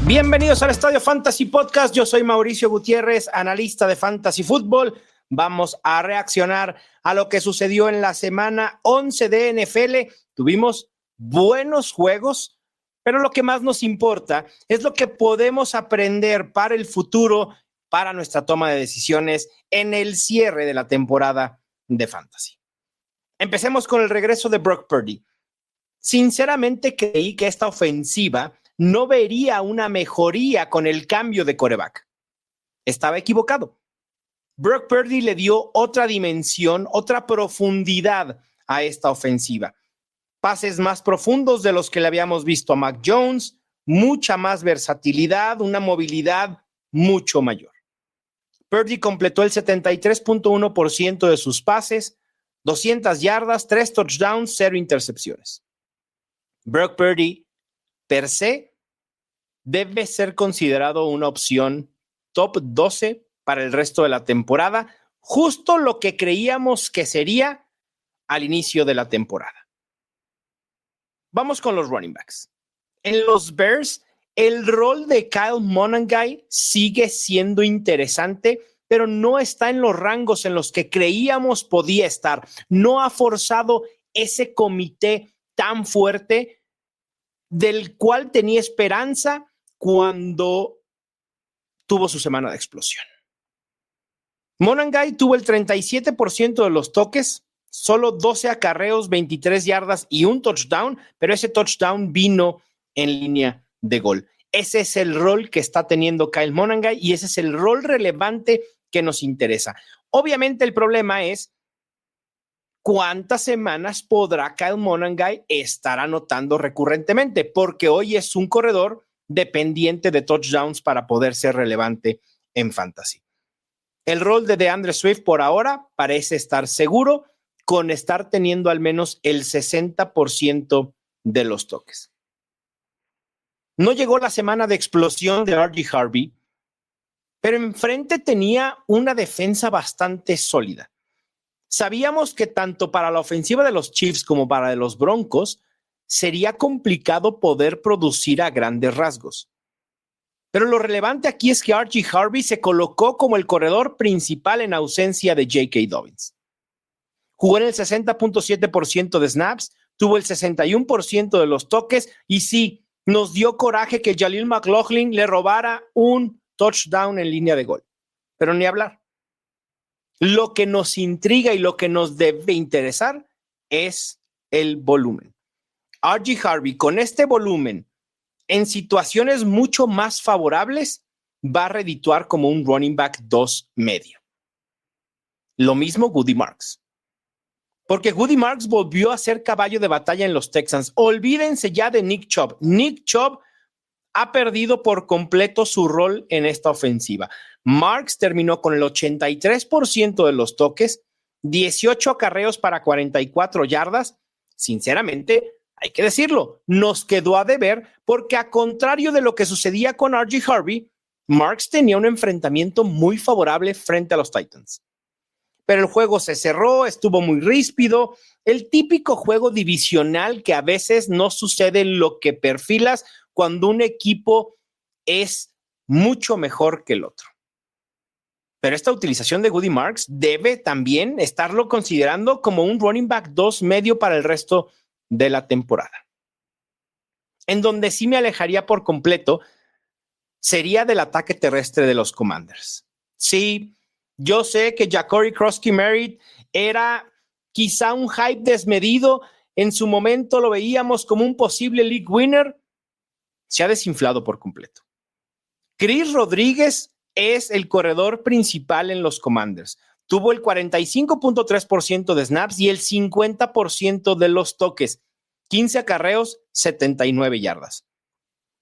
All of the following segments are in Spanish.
Bienvenidos al Estadio Fantasy Podcast. Yo soy Mauricio Gutiérrez, analista de Fantasy Fútbol. Vamos a reaccionar a lo que sucedió en la semana 11 de NFL. Tuvimos buenos juegos, pero lo que más nos importa es lo que podemos aprender para el futuro, para nuestra toma de decisiones en el cierre de la temporada de Fantasy. Empecemos con el regreso de Brock Purdy. Sinceramente creí que esta ofensiva no vería una mejoría con el cambio de quarterback. Estaba equivocado. Brock Purdy le dio otra dimensión, otra profundidad a esta ofensiva. Pases más profundos de los que le habíamos visto a Mac Jones, mucha más versatilidad, una movilidad mucho mayor. Purdy completó el 73.1% de sus pases, 200 yardas, 3 touchdowns, 0 intercepciones. Brock Purdy per se debe ser considerado una opción top 12 para el resto de la temporada, justo lo que creíamos que sería al inicio de la temporada. Vamos con los running backs. En los Bears, el rol de Kyle Monangai sigue siendo interesante, pero no está en los rangos en los que creíamos podía estar. No ha forzado ese comité tan fuerte del cual tenía esperanza cuando tuvo su semana de explosión. Monangai tuvo el 37% de los toques, solo 12 acarreos, 23 yardas y un touchdown, pero ese touchdown vino en línea de gol. Ese es el rol que está teniendo Kyle Monangai y ese es el rol relevante que nos interesa. Obviamente el problema es ¿cuántas semanas podrá Kyle Monangai estar anotando recurrentemente? Porque hoy es un corredor dependiente de touchdowns para poder ser relevante en fantasy. El rol de DeAndre Swift por ahora parece estar seguro con estar teniendo al menos el 60% de los toques. No llegó la semana de explosión de R.J. Harvey, pero enfrente tenía una defensa bastante sólida. Sabíamos que tanto para la ofensiva de los Chiefs como para de los Broncos sería complicado poder producir a grandes rasgos. Pero lo relevante aquí es que R.J. Harvey se colocó como el corredor principal en ausencia de J.K. Dobbins. Jugó en el 60.7% de snaps, tuvo el 61% de los toques y sí, nos dio coraje que Jaleel McLaughlin le robara un touchdown en línea de gol. Pero ni hablar. Lo que nos intriga y lo que nos debe interesar es el volumen. R.J. Harvey con este volumen en situaciones mucho más favorables va a redituar como un running back 2 medio. Lo mismo Goody Marks. Porque Goody Marks volvió a ser caballo de batalla en los Texans. Olvídense ya de Nick Chubb. Nick Chubb ha perdido por completo su rol en esta ofensiva. Marks terminó con el 83% de los toques, 18 acarreos para 44 yardas. Sinceramente, hay que decirlo, nos quedó a deber porque a contrario de lo que sucedía con R.J. Harvey, Marks tenía un enfrentamiento muy favorable frente a los Titans. Pero el juego se cerró, estuvo muy ríspido, el típico juego divisional que a veces no sucede lo que perfilas cuando un equipo es mucho mejor que el otro. Pero esta utilización de Goody Marks debe también estarlo considerando como un running back 2 medio para el resto de la temporada. En donde sí me alejaría por completo sería del ataque terrestre de los Commanders. Sí, yo sé que Ja'Cory Krosky-Merritt era quizá un hype desmedido. En su momento lo veíamos como un posible league winner. Se ha desinflado por completo. Chris Rodríguez es el corredor principal en los Commanders. Tuvo el 45.3% de snaps y el 50% de los toques. 15 acarreos, 79 yardas.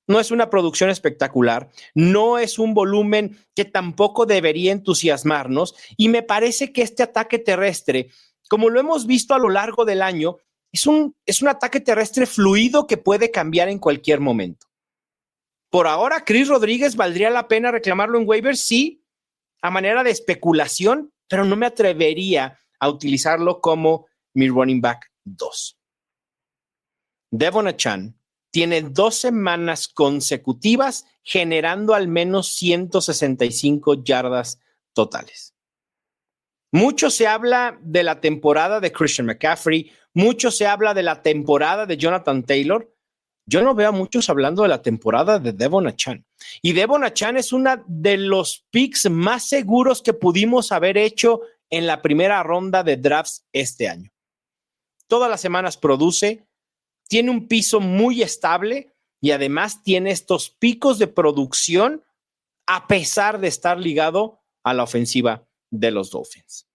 No es una producción espectacular, no es un volumen que tampoco debería entusiasmarnos y me parece que este ataque terrestre, como lo hemos visto a lo largo del año, es un ataque terrestre fluido que puede cambiar en cualquier momento. Por ahora, Chris Rodríguez, ¿valdría la pena reclamarlo en waivers? Sí, a manera de especulación, pero no me atrevería a utilizarlo como mi running back 2. Devon Achane tiene 2 semanas consecutivas generando al menos 165 yardas totales. Mucho se habla de la temporada de Christian McCaffrey, mucho se habla de la temporada de Jonathan Taylor. Yo no veo a muchos hablando de la temporada de De'Von Achane. Y De'Von Achane es una de los picks más seguros que pudimos haber hecho en la primera ronda de drafts este año. Todas las semanas produce, tiene un piso muy estable y además tiene estos picos de producción a pesar de estar ligado a la ofensiva de los Dolphins.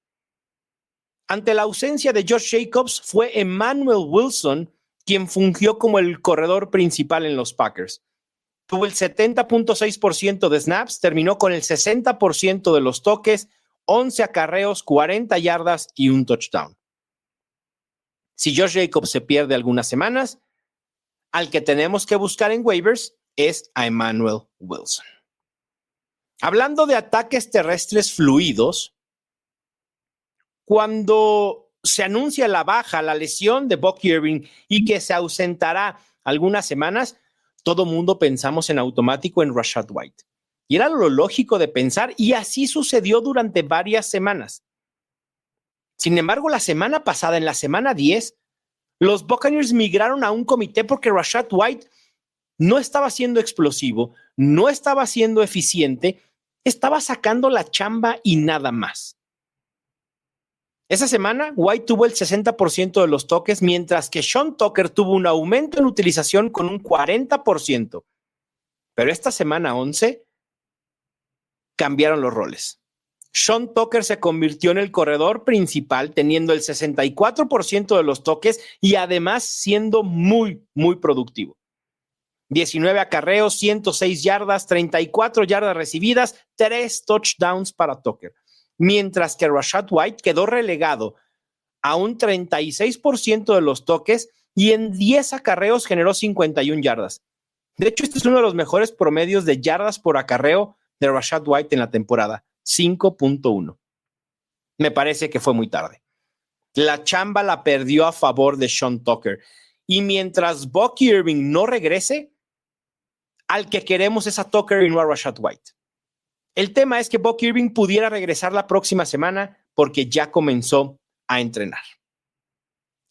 Ante la ausencia de Josh Jacobs, fue Emmanuel Wilson quien fungió como el corredor principal en los Packers. Tuvo el 70.6% de snaps, terminó con el 60% de los toques, 11 acarreos, 40 yardas y un touchdown. Si Josh Jacobs se pierde algunas semanas, al que tenemos que buscar en waivers es a Emmanuel Wilson. Hablando de ataques terrestres fluidos, cuando se anuncia la baja, la lesión de Bucky Irving y que se ausentará algunas semanas, todo mundo pensamos en automático en Rachaad White. Y era lo lógico de pensar, y así sucedió durante varias semanas. Sin embargo, la semana pasada, en la semana 10, los Buccaneers migraron a un comité porque Rachaad White no estaba siendo explosivo, no estaba siendo eficiente, estaba sacando la chamba y nada más. Esa semana, White tuvo el 60% de los toques, mientras que Sean Tucker tuvo un aumento en utilización con un 40%. Pero esta semana 11 cambiaron los roles. Sean Tucker se convirtió en el corredor principal, teniendo el 64% de los toques y además siendo muy, muy productivo. 19 acarreos, 106 yardas, 34 yardas recibidas, 3 touchdowns para Tucker. Mientras que Rachaad White quedó relegado a un 36% de los toques y en 10 acarreos generó 51 yardas. De hecho, este es uno de los mejores promedios de yardas por acarreo de Rachaad White en la temporada, 5.1. Me parece que fue muy tarde. La chamba la perdió a favor de Sean Tucker. Y mientras Bucky Irving no regrese, al que queremos es a Tucker y no a Rachaad White. El tema es que Bucky Irving pudiera regresar la próxima semana porque ya comenzó a entrenar.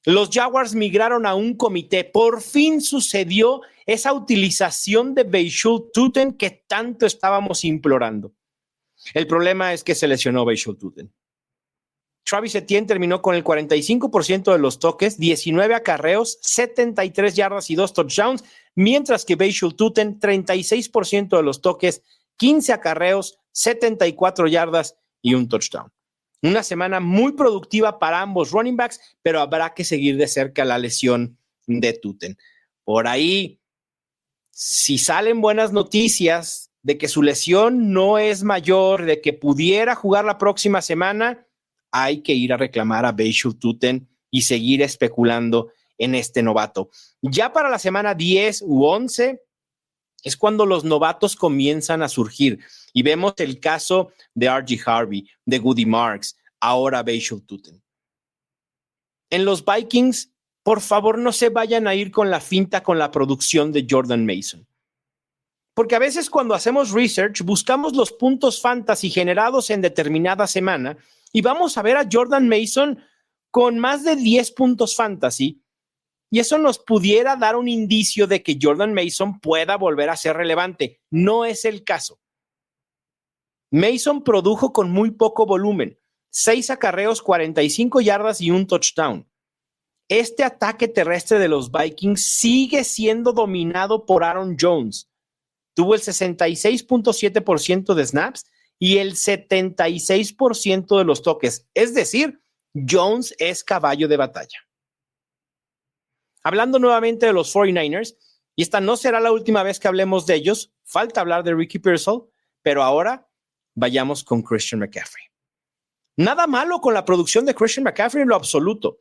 Los Jaguars migraron a un comité. Por fin sucedió esa utilización de Beishoul Tuten que tanto estábamos implorando. El problema es que se lesionó Beishoul Tuten. Travis Etienne terminó con el 45% de los toques, 19 acarreos, 73 yardas y 2 touchdowns, mientras que Beishoul Tuten, 36% de los toques, 15 acarreos, 74 yardas y un touchdown. Una semana muy productiva para ambos running backs, pero habrá que seguir de cerca la lesión de Tuten. Por ahí, si salen buenas noticias de que su lesión no es mayor, de que pudiera jugar la próxima semana, hay que ir a reclamar a Beishoul Tuten y seguir especulando en este novato. Ya para la semana 10 u 11 es cuando los novatos comienzan a surgir y vemos el caso de R.G. Harvey, de Goody Marks, ahora Beishoul Tuten. En los Vikings, por favor, no se vayan a ir con la finta con la producción de Jordan Mason. Porque a veces cuando hacemos research, buscamos los puntos fantasy generados en determinada semana y vamos a ver a Jordan Mason con más de 10 puntos fantasy. Y eso nos pudiera dar un indicio de que Jordan Mason pueda volver a ser relevante. No es el caso. Mason produjo con muy poco volumen, 6 acarreos, 45 yardas y un touchdown. Este ataque terrestre de los Vikings sigue siendo dominado por Aaron Jones. Tuvo el 66.7% de snaps y el 76% de los toques. Es decir, Jones es caballo de batalla. Hablando nuevamente de los 49ers, y esta no será la última vez que hablemos de ellos, falta hablar de Ricky Pearsall, pero ahora vayamos con Christian McCaffrey. Nada malo con la producción de Christian McCaffrey en lo absoluto.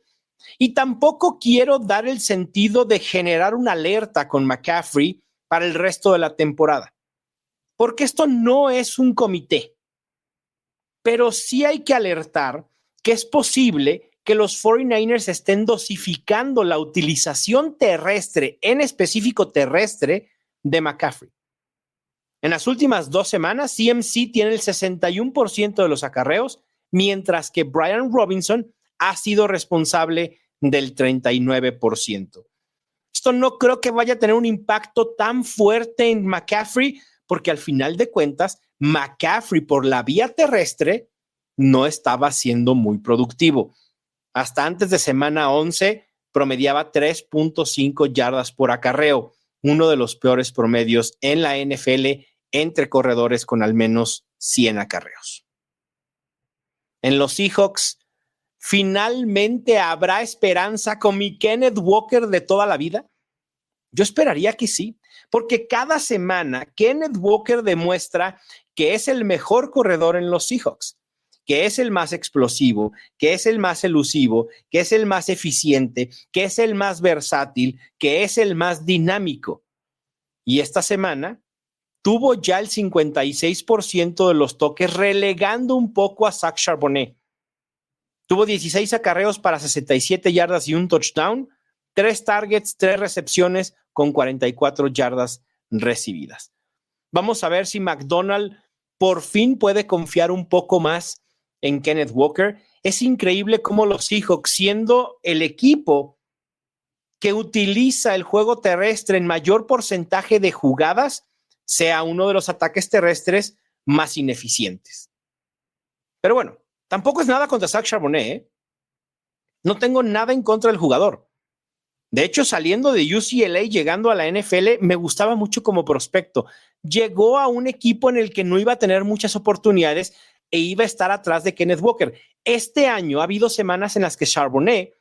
Y tampoco quiero dar el sentido de generar una alerta con McCaffrey para el resto de la temporada, porque esto no es un comité. Pero sí hay que alertar que es posible que los 49ers estén dosificando la utilización terrestre, en específico terrestre, de McCaffrey. En las últimas 2 semanas, CMC tiene el 61% de los acarreos, mientras que Brian Robinson ha sido responsable del 39%. Esto no creo que vaya a tener un impacto tan fuerte en McCaffrey, porque al final de cuentas, McCaffrey por la vía terrestre no estaba siendo muy productivo. Hasta antes de semana 11 promediaba 3.5 yardas por acarreo, uno de los peores promedios en la NFL entre corredores con al menos 100 acarreos. En los Seahawks, ¿finalmente habrá esperanza con mi Kenneth Walker de toda la vida? Yo esperaría que sí, porque cada semana Kenneth Walker demuestra que es el mejor corredor en los Seahawks, que es el más explosivo, que es el más elusivo, que es el más eficiente, que es el más versátil, que es el más dinámico. Y esta semana tuvo ya el 56% de los toques, relegando un poco a Zach Charbonnet. Tuvo 16 acarreos para 67 yardas y un touchdown, 3 targets, 3 recepciones con 44 yardas recibidas. Vamos a ver si McDonald por fin puede confiar un poco más en Kenneth Walker. Es increíble cómo los Seahawks, siendo el equipo que utiliza el juego terrestre en mayor porcentaje de jugadas, sea uno de los ataques terrestres más ineficientes. Pero bueno, tampoco es nada contra Zach Charbonnet, ¿eh? No tengo nada en contra del jugador. De hecho, saliendo de UCLA, llegando a la NFL, me gustaba mucho como prospecto. Llegó a un equipo en el que no iba a tener muchas oportunidades e iba a estar atrás de Kenneth Walker. Este año ha habido semanas en las que Charbonnet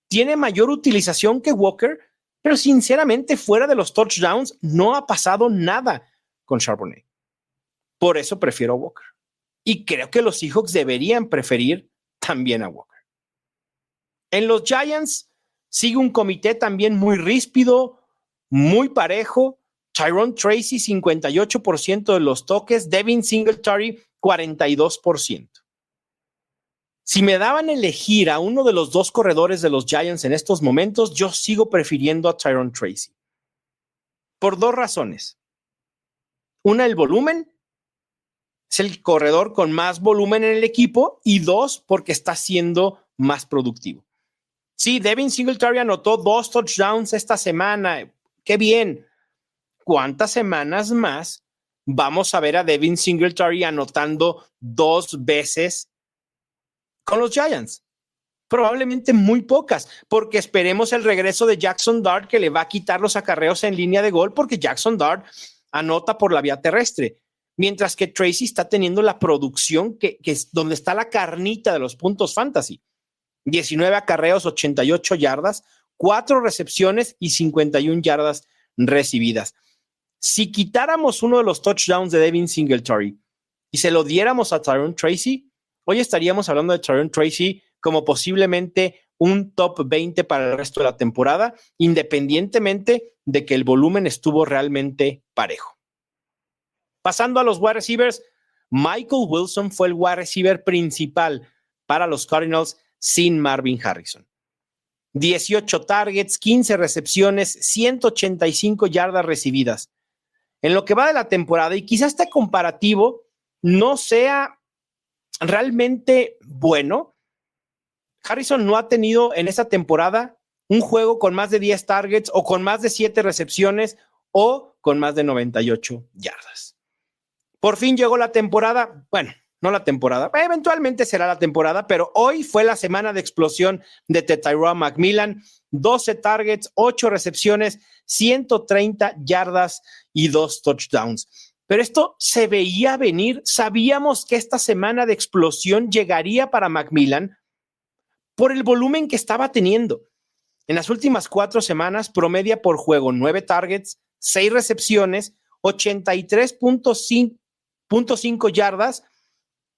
tiene mayor utilización que Walker, pero sinceramente fuera de los touchdowns no ha pasado nada con Charbonnet. Por eso prefiero a Walker. Y creo que los Seahawks deberían preferir también a Walker. En los Giants sigue un comité también muy ríspido, muy parejo. Tyrone Tracy, 58% de los toques. Devin Singletary, 42%. Si me daban a elegir a uno de los 2 corredores de los Giants en estos momentos, yo sigo prefiriendo a Tyrone Tracy. Por 2 razones. Una, el volumen. Es el corredor con más volumen en el equipo. Y 2, porque está siendo más productivo. Sí, Devin Singletary anotó 2 touchdowns esta semana. ¡Qué bien! ¿Cuántas semanas más vamos a ver a Devin Singletary anotando 2 veces con los Giants? Probablemente muy pocas, porque esperemos el regreso de Jackson Dart, que le va a quitar los acarreos en línea de gol, porque Jackson Dart anota por la vía terrestre, mientras que Tracy está teniendo la producción que es donde está la carnita de los puntos fantasy. 19 acarreos, 88 yardas, 4 recepciones y 51 yardas recibidas. Si quitáramos uno de los touchdowns de Devin Singletary y se lo diéramos a Tyrone Tracy, hoy estaríamos hablando de Tyrone Tracy como posiblemente un top 20 para el resto de la temporada, independientemente de que el volumen estuvo realmente parejo. Pasando a los wide receivers, Michael Wilson fue el wide receiver principal para los Cardinals sin Marvin Harrison. 18 targets, 15 recepciones, 185 yardas recibidas. En lo que va de la temporada, y quizás este comparativo no sea realmente bueno, Harrison no ha tenido en esta temporada un juego con más de 10 targets o con más de 7 recepciones o con más de 98 yardas. Por fin llegó la temporada, bueno, no la temporada, eventualmente será la temporada, pero hoy fue la semana de explosión de Tyrone McMillan, 12 targets, 8 recepciones, 130 yardas y 2 touchdowns. Pero esto se veía venir, sabíamos que esta semana de explosión llegaría para McMillan por el volumen que estaba teniendo. En las últimas 4 semanas promedia por juego 9 targets, 6 recepciones, 83.5 yardas,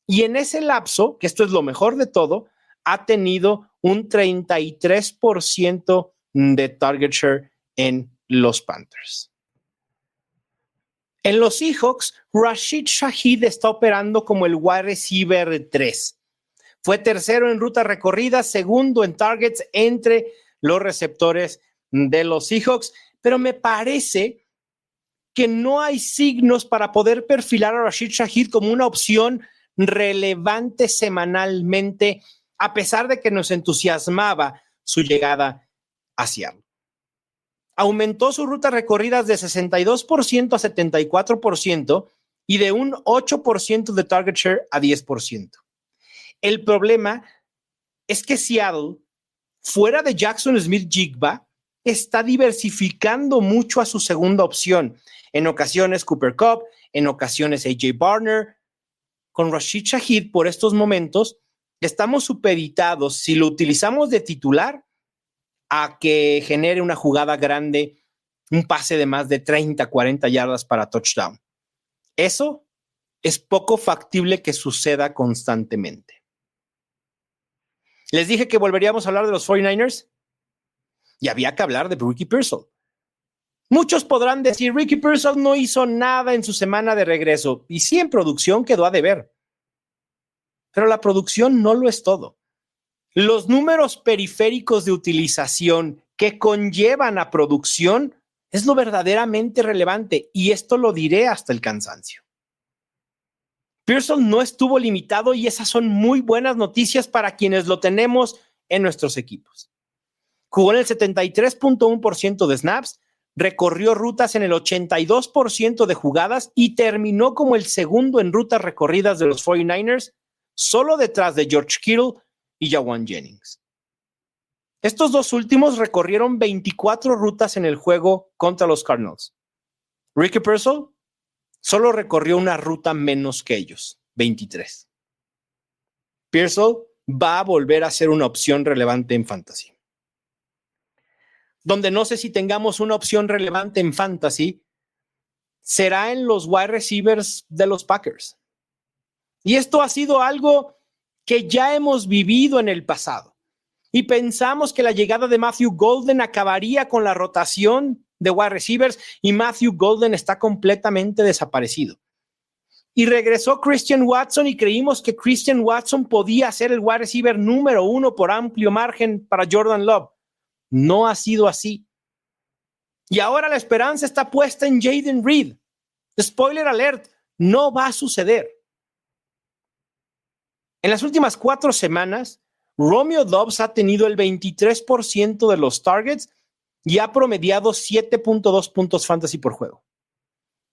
y en ese lapso, que esto es lo mejor de todo, ha tenido un 33% de target share en los Panthers. En los Seahawks, Rashid Shaheed está operando como el wide receiver 3. Fue tercero en rutas recorridas, segundo en targets entre los receptores de los Seahawks, pero me parece que no hay signos para poder perfilar a Rashid Shaheed como una opción relevante semanalmente, a pesar de que nos entusiasmaba su llegada a Seattle. Aumentó sus rutas recorridas de 62% a 74% y de un 8% de target share a 10%. El problema es que Seattle, fuera de Jackson Smith-Jigba, está diversificando mucho a su segunda opción. En ocasiones Cooper Kupp, en ocasiones A.J. Barner. Con Rashid Shaheed, por estos momentos, estamos supeditados, si lo utilizamos de titular, a que genere una jugada grande, un pase de más de 30, 40 yardas para touchdown. Eso es poco factible que suceda constantemente. Les dije que volveríamos a hablar de los 49ers y había que hablar de Ricky Pearsall. Muchos podrán decir, Ricky Pearsall no hizo nada en su semana de regreso, y sí, en producción quedó a deber. Pero la producción no lo es todo. Los números periféricos de utilización que conllevan a producción es lo verdaderamente relevante, y esto lo diré hasta el cansancio. Pearsall no estuvo limitado, y esas son muy buenas noticias para quienes lo tenemos en nuestros equipos. Jugó en el 73.1% de snaps, recorrió rutas en el 82% de jugadas y terminó como el segundo en rutas recorridas de los 49ers, solo detrás de George Kittle y Jawan Jennings. Estos dos últimos recorrieron 24 rutas en el juego contra los Cardinals. Ricky Pearsall solo recorrió una ruta menos que ellos, 23. Pearsall va a volver a ser una opción relevante en fantasy. Donde no sé si tengamos una opción relevante en fantasy, será en los wide receivers de los Packers. Y esto ha sido algo que ya hemos vivido en el pasado. Y pensamos que la llegada de Matthew Golden acabaría con la rotación de wide receivers, y Matthew Golden está completamente desaparecido. Y regresó Christian Watson, y creímos que Christian Watson podía ser el wide receiver número 1 por amplio margen para Jordan Love. No ha sido así. Y ahora la esperanza está puesta en Jayden Reed. Spoiler alert, no va a suceder. En las últimas 4 semanas, Romeo Doubs ha tenido el 23% de los targets y ha promediado 7.2 puntos fantasy por juego.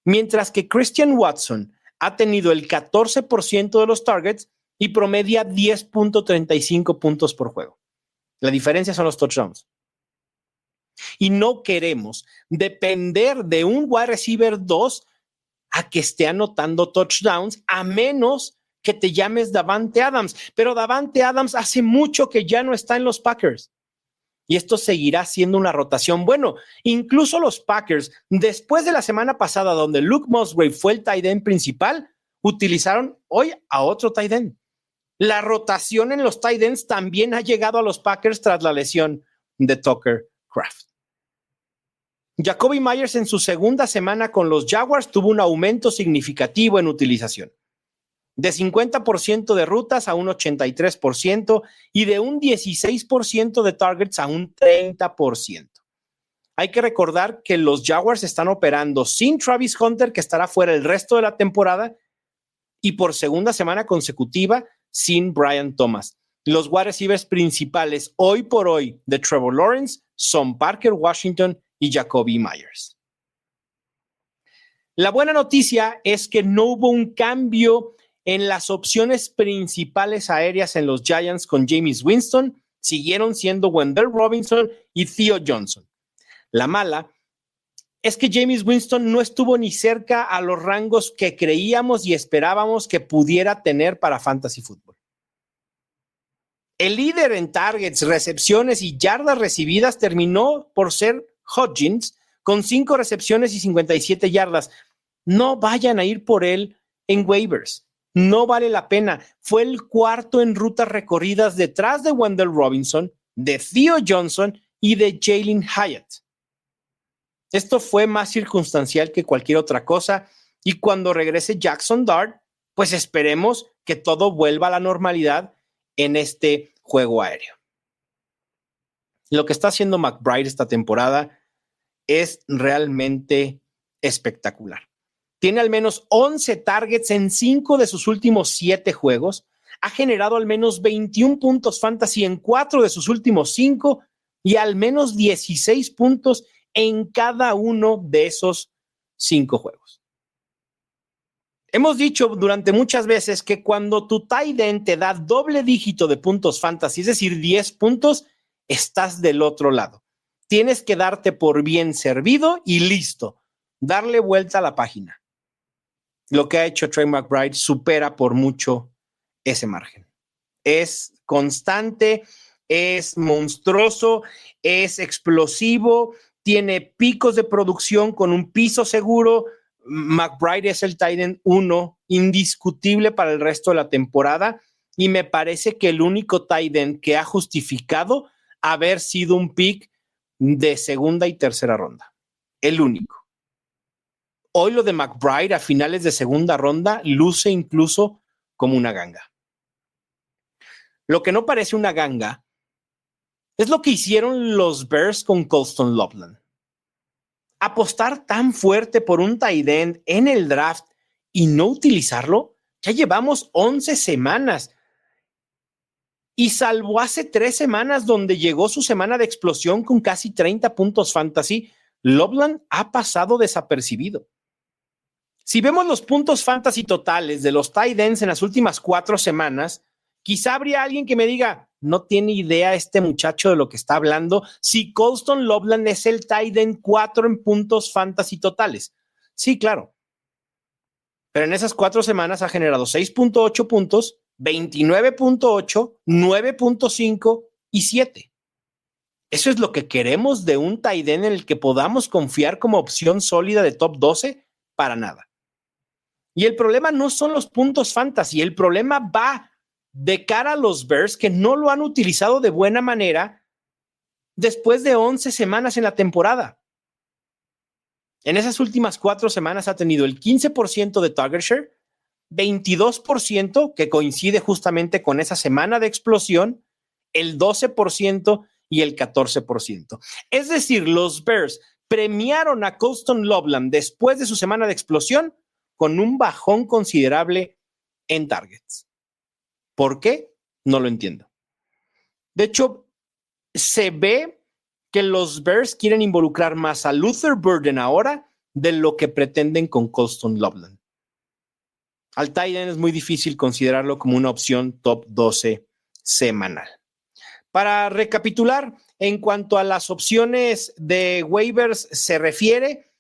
Mientras que Christian Watson ha tenido el 14% de los targets y promedia 10.35 puntos por juego. La diferencia son los touchdowns. Y no queremos depender de un wide receiver 2 a que esté anotando touchdowns, a menos que te llames Davante Adams. Pero Davante Adams hace mucho que ya no está en los Packers. Y esto seguirá siendo una rotación. Bueno, incluso los Packers, después de la semana pasada donde Luke Musgrave fue el tight end principal, utilizaron hoy a otro tight end. La rotación en los tight ends también ha llegado a los Packers tras la lesión de Tucker Kraft. Jakobi Meyers en su segunda semana con los Jaguars tuvo un aumento significativo en utilización. De 50% de rutas a un 83% y de un 16% de targets a un 30%. Hay que recordar que los Jaguars están operando sin Travis Hunter, que estará fuera el resto de la temporada, y por segunda semana consecutiva sin Brian Thomas. Los wide receivers principales hoy por hoy de Trevor Lawrence son Parker Washington y Jakobi Meyers. La buena noticia es que no hubo un cambio en las opciones principales aéreas en los Giants con Jameis Winston. Siguieron siendo Wendell Robinson y Theo Johnson. La mala es que Jameis Winston no estuvo ni cerca a los rangos que creíamos y esperábamos que pudiera tener para fantasy fútbol. El líder en targets, recepciones y yardas recibidas terminó por ser Hodgins con 5 recepciones y 57 yardas. No vayan a ir por él en waivers. No vale la pena. Fue el cuarto en rutas recorridas detrás de Wendell Robinson, de Theo Johnson y de Jalen Hyatt. Esto fue más circunstancial que cualquier otra cosa, y cuando regrese Jackson Dart, pues esperemos que todo vuelva a la normalidad en este juego aéreo. Lo que está haciendo McBride esta temporada es realmente espectacular. Tiene al menos 11 targets en 5 de sus últimos 7 juegos. Ha generado al menos 21 puntos fantasy en 4 de sus últimos 5 y al menos 16 puntos en cada uno de esos 5 juegos. Hemos dicho durante muchas veces que cuando tu tight end te da doble dígito de puntos fantasy, es decir, 10 puntos, estás del otro lado. Tienes que darte por bien servido y listo. Darle vuelta a la página. Lo que ha hecho Trey McBride supera por mucho ese margen. Es constante, es monstruoso, es explosivo, tiene picos de producción con un piso seguro. McBride es el tight end 1 indiscutible para el resto de la temporada y me parece que el único tight end que ha justificado haber sido un pick de segunda y tercera ronda. El único. Hoy lo de McBride a finales de segunda ronda luce incluso como una ganga. Lo que no parece una ganga es lo que hicieron los Bears con Colston Loveland. Apostar tan fuerte por un tight end en el draft y no utilizarlo, ya llevamos 11 semanas. Y salvo hace 3 semanas donde llegó su semana de explosión con casi 30 puntos fantasy, Loveland ha pasado desapercibido. Si vemos los puntos fantasy totales de los tight ends en las últimas 4 semanas, quizá habría alguien que me diga, no tiene idea este muchacho de lo que está hablando, si Colston Loveland es el tight end 4 en puntos fantasy totales. Sí, claro. Pero en esas 4 semanas ha generado 6.8 puntos, 29.8, 9.5 y 7. ¿Eso es lo que queremos de un tight end en el que podamos confiar como opción sólida de top 12? Para nada. Y el problema no son los puntos fantasy, el problema va de cara a los Bears que no lo han utilizado de buena manera después de 11 semanas en la temporada. En esas últimas 4 semanas ha tenido el 15% de target share, 22%, que coincide justamente con esa semana de explosión, el 12% y el 14%. Es decir, los Bears premiaron a Colston Loveland después de su semana de explosión con un bajón considerable en targets. ¿Por qué? No lo entiendo. De hecho, se ve que los Bears quieren involucrar más a Luther Burden ahora de lo que pretenden con Colston Loveland. Al tight end es muy difícil considerarlo como una opción top 12 semanal. Para recapitular, en cuanto a las opciones de waivers se refiere,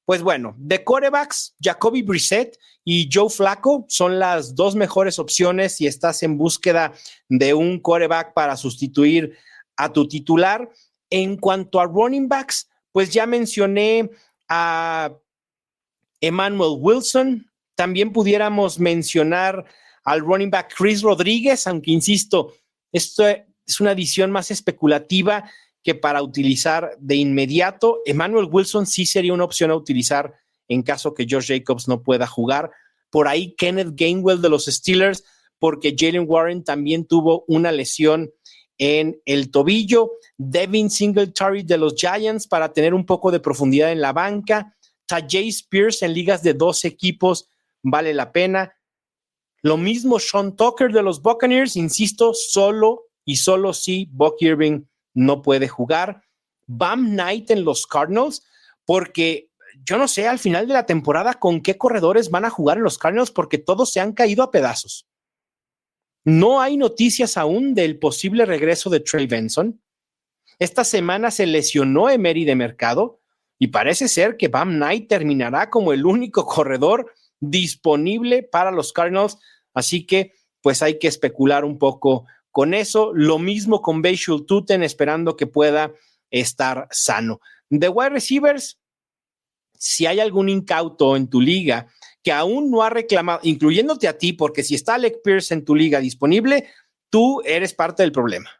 pues bueno, de quarterbacks, Jacoby Brissett y Joe Flacco son las 2 mejores opciones si estás en búsqueda de un quarterback para sustituir a tu titular. En cuanto a running backs, pues ya mencioné a Emmanuel Wilson. También pudiéramos mencionar al running back Chris Rodríguez, aunque insisto, esto es una adición más especulativa que para utilizar de inmediato. Emmanuel Wilson sí sería una opción a utilizar en caso que Josh Jacobs no pueda jugar. Por ahí Kenneth Gainwell de los Steelers, porque Jalen Warren también tuvo una lesión en el tobillo. Devin Singletary de los Giants para tener un poco de profundidad en la banca. Tajay Spears en ligas de 2 equipos vale la pena. Lo mismo Sean Tucker de los Buccaneers, insisto, solo si Buck Irving no puede jugar. Bam Knight en los Cardinals, porque yo no sé al final de la temporada con qué corredores van a jugar en los Cardinals, porque todos se han caído a pedazos. No hay noticias aún del posible regreso de Trey Benson. Esta semana se lesionó Emery de mercado y parece ser que Bam Knight terminará como el único corredor disponible para los Cardinals, así que pues hay que especular un poco con eso. Lo mismo con Bashul Tuten, esperando que pueda estar sano. De wide receivers, si hay algún incauto en tu liga que aún no ha reclamado, incluyéndote a ti, porque si está Alec Pierce en tu liga disponible, tú eres parte del problema.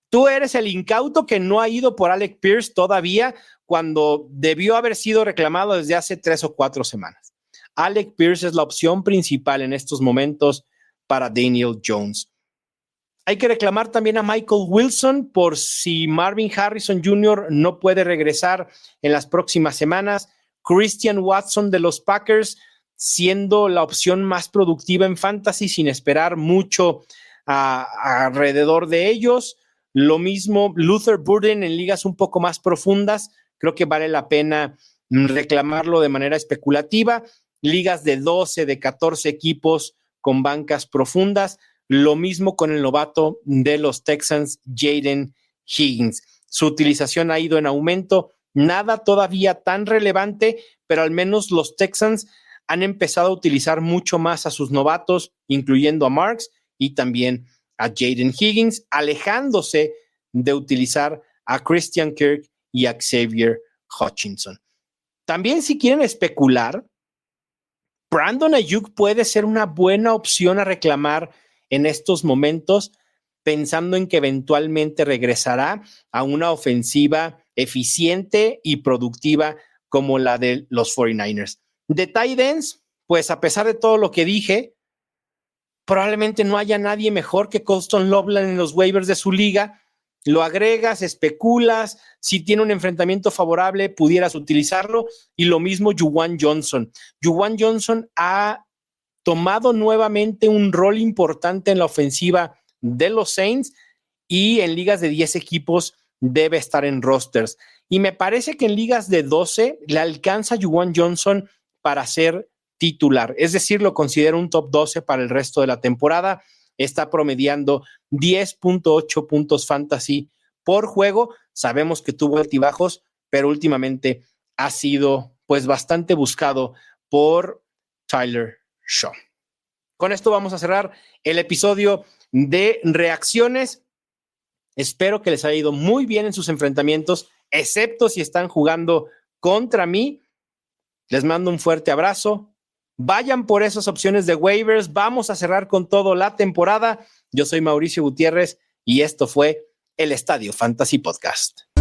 Tú eres el incauto que no ha ido por Alec Pierce todavía cuando debió haber sido reclamado desde hace 3 o 4 semanas. Alec Pierce es la opción principal en estos momentos para Daniel Jones. Hay que reclamar también a Michael Wilson por si Marvin Harrison Jr. no puede regresar en las próximas semanas. Christian Watson de los Packers siendo la opción más productiva en fantasy sin esperar mucho alrededor de ellos. Lo mismo Luther Burden en ligas un poco más profundas. Creo que vale la pena reclamarlo de manera especulativa. Ligas de 12, de 14 equipos con bancas profundas. Lo mismo con el novato de los Texans, Jaden Higgins. Su utilización ha ido en aumento. Nada todavía tan relevante, pero al menos los Texans han empezado a utilizar mucho más a sus novatos, incluyendo a Marks y también a Jaden Higgins, alejándose de utilizar a Christian Kirk y a Xavier Hutchinson. También, si quieren especular, Brandon Ayuk puede ser una buena opción a reclamar en estos momentos, pensando en que eventualmente regresará a una ofensiva eficiente y productiva como la de los 49ers. De tight ends, pues a pesar de todo lo que dije, probablemente no haya nadie mejor que Colston Loveland en los waivers de su liga. Lo agregas, especulas, si tiene un enfrentamiento favorable, pudieras utilizarlo. Y lo mismo Juwan Johnson. Juwan Johnson ha tomado nuevamente un rol importante en la ofensiva de los Saints y en ligas de 10 equipos debe estar en rosters. Y me parece que en ligas de 12 le alcanza Juwan Johnson para ser titular. Es decir, lo considero un top 12 para el resto de la temporada. Está promediando 10.8 puntos fantasy por juego. Sabemos que tuvo altibajos, pero últimamente ha sido pues bastante buscado por Tyler Shaw. Con esto vamos a cerrar el episodio de reacciones. Espero que les haya ido muy bien en sus enfrentamientos, excepto si están jugando contra mí. Les mando un fuerte abrazo. Vayan por esas opciones de waivers. Vamos a cerrar con todo la temporada. Yo soy Mauricio Gutiérrez y esto fue el Estadio Fantasy Podcast.